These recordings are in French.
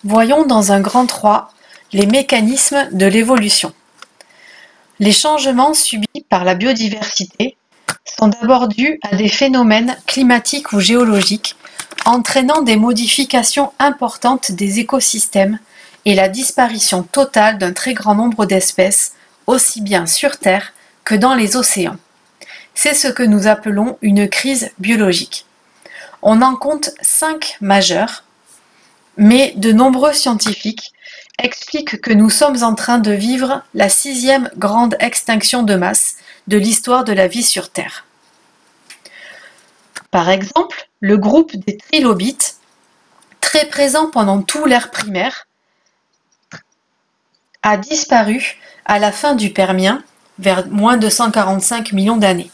Voyons dans un grand 3 les mécanismes de l'évolution. Les changements subis par la biodiversité sont d'abord dus à des phénomènes climatiques ou géologiques, entraînant des modifications importantes des écosystèmes et la disparition totale d'un très grand nombre d'espèces, aussi bien sur Terre que dans les océans. C'est ce que nous appelons une crise biologique. On en compte 5 majeures, mais de nombreux scientifiques expliquent que nous sommes en train de vivre la 6e grande extinction de masse de l'histoire de la vie sur Terre. Par exemple, le groupe des trilobites, très présent pendant tout l'ère primaire, a disparu à la fin du Permien, vers moins de 145 millions d'années.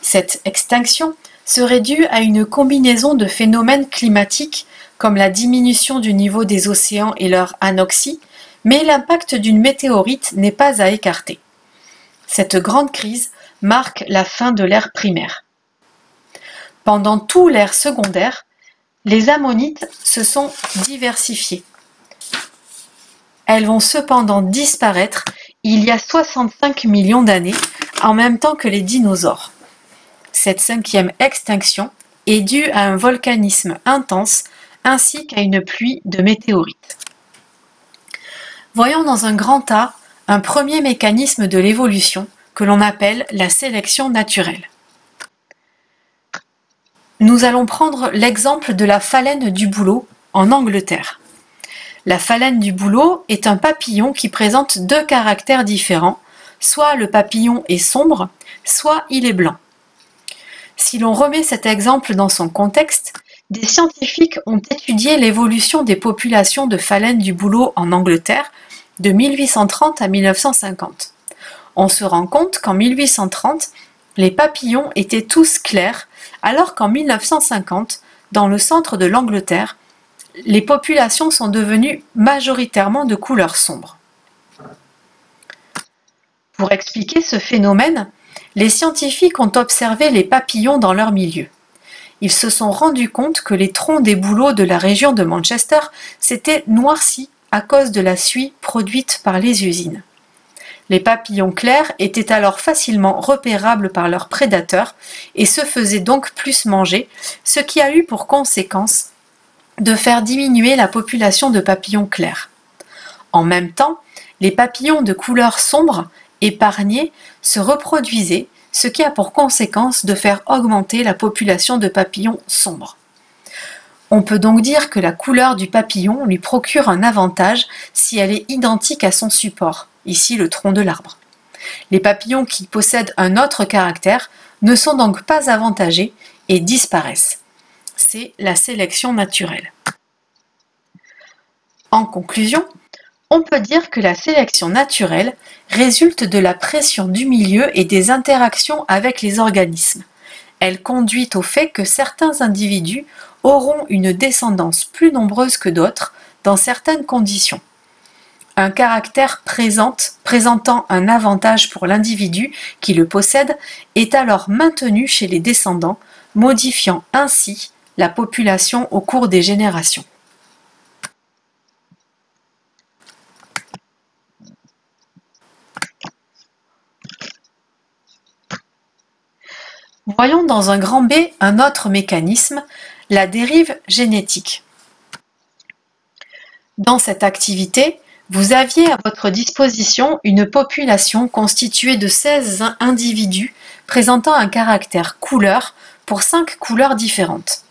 Cette extinction serait due à une combinaison de phénomènes climatiques comme la diminution du niveau des océans et leur anoxie, mais l'impact d'une météorite n'est pas à écarter. Cette grande crise marque la fin de l'ère primaire. Pendant tout l'ère secondaire, les ammonites se sont diversifiées. Elles vont cependant disparaître il y a 65 millions d'années, en même temps que les dinosaures. Cette 5e extinction est due à un volcanisme intense ainsi qu'à une pluie de météorites. Voyons dans un grand A un premier mécanisme de l'évolution que l'on appelle la sélection naturelle. Nous allons prendre l'exemple de la phalène du bouleau en Angleterre. La phalène du bouleau est un papillon qui présente 2 caractères différents, soit le papillon est sombre, soit il est blanc. Si l'on remet cet exemple dans son contexte, des scientifiques ont étudié l'évolution des populations de phalènes du bouleau en Angleterre de 1830 à 1950. On se rend compte qu'en 1830, les papillons étaient tous clairs, alors qu'en 1950, dans le centre de l'Angleterre, les populations sont devenues majoritairement de couleur sombre. Pour expliquer ce phénomène, les scientifiques ont observé les papillons dans leur milieu. Ils se sont rendus compte que les troncs des bouleaux de la région de Manchester s'étaient noircis à cause de la suie produite par les usines. Les papillons clairs étaient alors facilement repérables par leurs prédateurs et se faisaient donc plus manger, ce qui a eu pour conséquence de faire diminuer la population de papillons clairs. En même temps, les papillons de couleur sombre, épargnés, se reproduisaient, ce qui a pour conséquence de faire augmenter la population de papillons sombres. On peut donc dire que la couleur du papillon lui procure un avantage si elle est identique à son support, ici le tronc de l'arbre. Les papillons qui possèdent un autre caractère ne sont donc pas avantagés et disparaissent. C'est la sélection naturelle. En conclusion, on peut dire que la sélection naturelle résulte de la pression du milieu et des interactions avec les organismes. Elle conduit au fait que certains individus auront une descendance plus nombreuse que d'autres dans certaines conditions. Un caractère présentant un avantage pour l'individu qui le possède est alors maintenu chez les descendants, modifiant ainsi la population au cours des générations. Voyons dans un grand B un autre mécanisme, la dérive génétique. Dans cette activité, vous aviez à votre disposition une population constituée de 16 individus présentant un caractère couleur pour 5 couleurs différentes.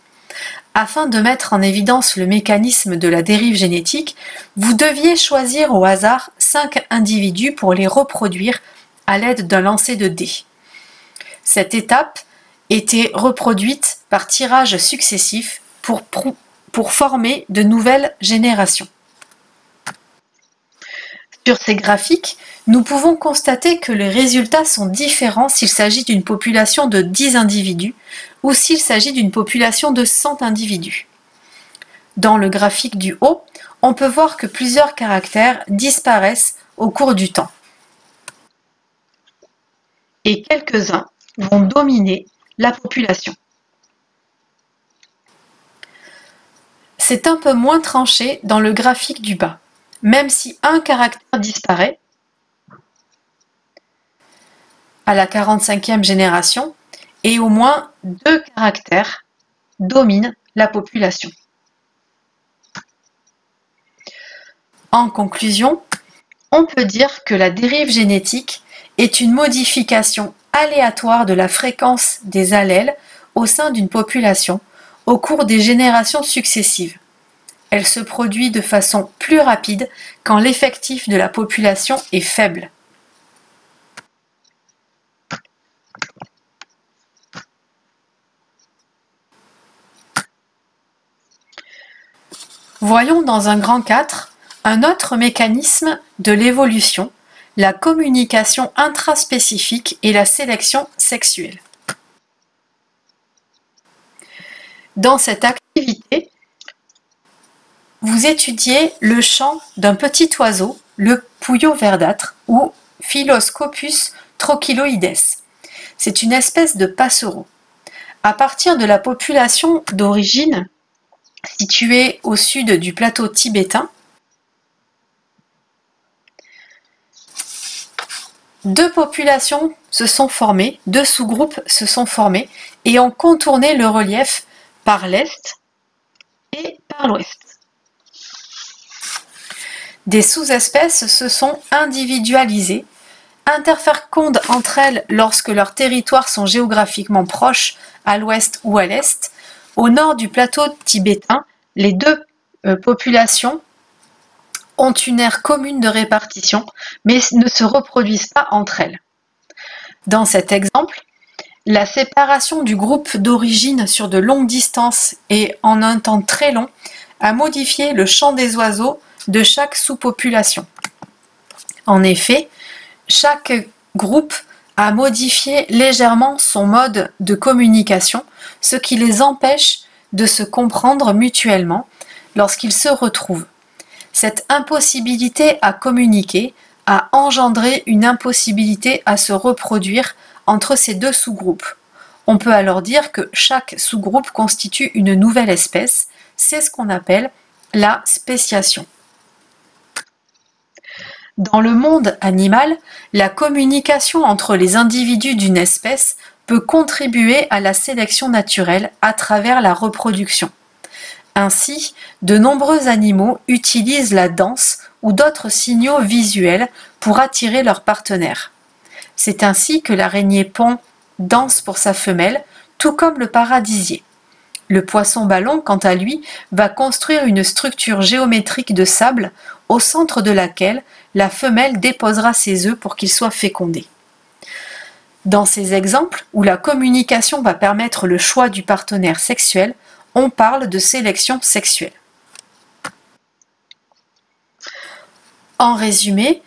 Afin de mettre en évidence le mécanisme de la dérive génétique, vous deviez choisir au hasard 5 individus pour les reproduire à l'aide d'un lancer de dés. Cette étape était reproduite par tirage successif pour former de nouvelles générations. Sur ces graphiques, nous pouvons constater que les résultats sont différents s'il s'agit d'une population de 10 individus ou s'il s'agit d'une population de 100 individus. Dans le graphique du haut, on peut voir que plusieurs caractères disparaissent au cours du temps. Et quelques-uns vont dominer la population. C'est un peu moins tranché dans le graphique du bas. Même si un caractère disparaît, à la 45e génération, et au moins 2 caractères dominent la population. En conclusion, on peut dire que la dérive génétique est une modification aléatoire de la fréquence des allèles au sein d'une population au cours des générations successives. Elle se produit de façon plus rapide quand l'effectif de la population est faible. Voyons dans un grand 4 un autre mécanisme de l'évolution, la communication intraspécifique et la sélection sexuelle. Dans cette activité, vous étudiez le chant d'un petit oiseau, le pouillot verdâtre ou Phylloscopus trochiloides. C'est une espèce de passereau. À partir de la population d'origine située au sud du plateau tibétain, deux populations se sont formées, deux sous-groupes se sont formés et ont contourné le relief par l'est et par l'ouest. Des sous-espèces se sont individualisées, interfécondent entre elles lorsque leurs territoires sont géographiquement proches, à l'ouest ou à l'est. Au nord du plateau tibétain, les deux populations ont une aire commune de répartition, mais ne se reproduisent pas entre elles. Dans cet exemple, la séparation du groupe d'origine sur de longues distances et en un temps très long a modifié le chant des oiseaux de chaque sous-population. En effet, chaque groupe a modifié légèrement son mode de communication, ce qui les empêche de se comprendre mutuellement lorsqu'ils se retrouvent. Cette impossibilité à communiquer a engendré une impossibilité à se reproduire entre ces deux sous-groupes. On peut alors dire que chaque sous-groupe constitue une nouvelle espèce, c'est ce qu'on appelle la spéciation. Dans le monde animal, la communication entre les individus d'une espèce peut contribuer à la sélection naturelle à travers la reproduction. Ainsi, de nombreux animaux utilisent la danse ou d'autres signaux visuels pour attirer leurs partenaires. C'est ainsi que l'araignée pond danse pour sa femelle, tout comme le paradisier. Le poisson-ballon, quant à lui, va construire une structure géométrique de sable au centre de laquelle la femelle déposera ses œufs pour qu'ils soient fécondés. Dans ces exemples, où la communication va permettre le choix du partenaire sexuel, on parle de sélection sexuelle. En résumé,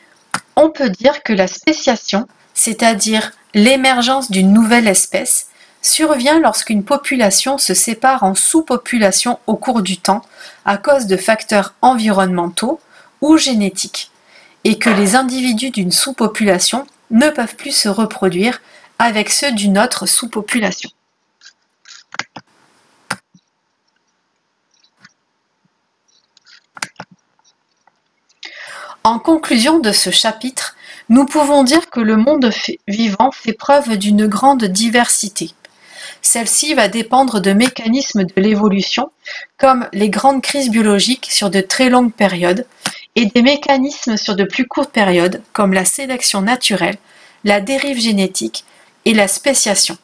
on peut dire que la spéciation, c'est-à-dire l'émergence d'une nouvelle espèce, survient lorsqu'une population se sépare en sous-populations au cours du temps à cause de facteurs environnementaux ou génétiques, et que les individus d'une sous-population ne peuvent plus se reproduire avec ceux d'une autre sous-population. En conclusion de ce chapitre, nous pouvons dire que le monde vivant fait preuve d'une grande diversité. Celle-ci va dépendre de mécanismes de l'évolution, comme les grandes crises biologiques sur de très longues périodes, et des mécanismes sur de plus courtes périodes, comme la sélection naturelle, la dérive génétique et la spéciation.